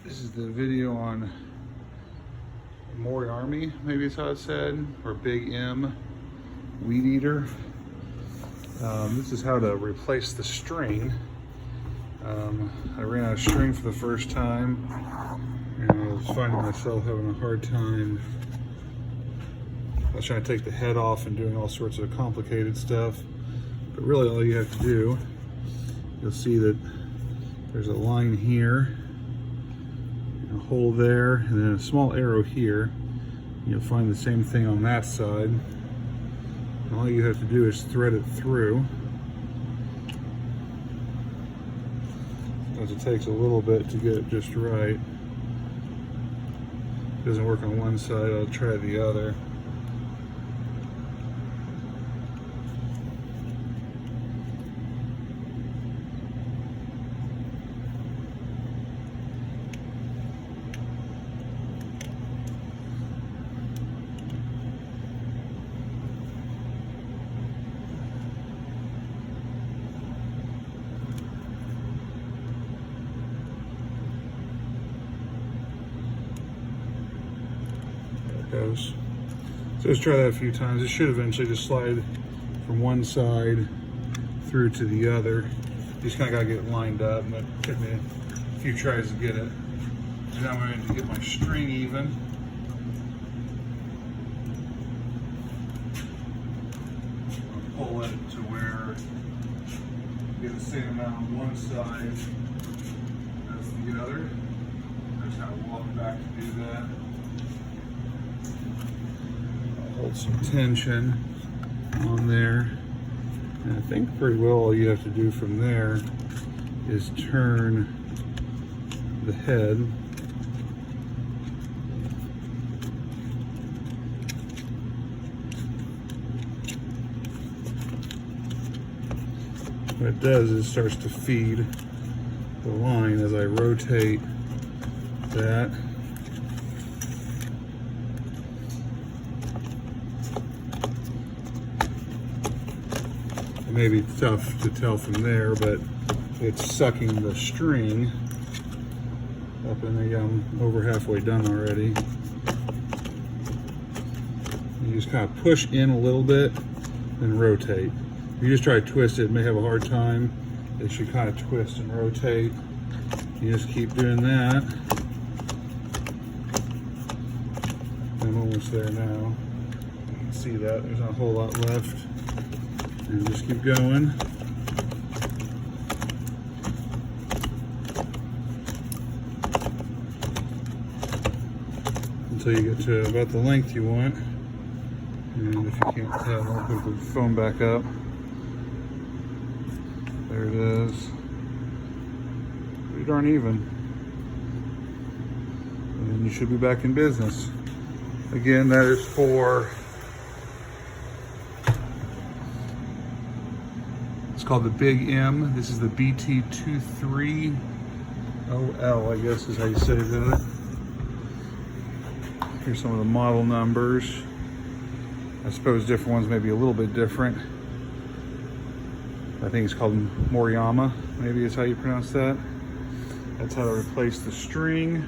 This is the video on Maruyama, maybe it's how it's said, or Big M Weed Eater. This is how to replace the string. I ran out of string for the first time, and I was finding myself having a hard time. I was trying to take the head off and doing all sorts of complicated stuff, but really all you have to do, you'll see that there's a line here, a hole there, and then a small arrow here. You'll find the same thing on that side. And all you have to do is thread it through. As it takes a little bit to get it just right. It doesn't work on one side, I'll try the other. Goes. So just try that a few times. It should eventually just slide from one side through to the other. You just kind of got to get it lined up, and it took me a few tries to get it. So now I'm going to get my string even. I'll pull it to where you get the same amount on one side as the other. I just kind of walk back to do that. Hold some tension on there, and I think pretty well all you have to do from there is turn the head what it does is it starts to feed the line as I rotate that. It may be tough to tell from there, but it's sucking the string up, and I'm over halfway done already. You just kind of push in a little bit and rotate. If you just try to twist it, may have a hard time. It should kind of twist and rotate. You just keep doing that. I'm almost there now. You can see that there's not a whole lot left. And just keep going. Until you get to about the length you want. And if you can't tell, I'll put the phone back up. There it is. Pretty darn even. And then you should be back in business. Again, that is for, it's called the Big M. This is the BT23OL, I guess is how you say that. Here's some of the model numbers. I suppose different ones may be a little bit different. I think it's called Maruyama, maybe is how you pronounce that. That's how to replace the string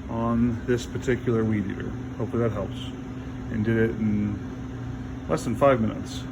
on this particular weed eater. Hopefully that helps. And did it in less than 5 minutes.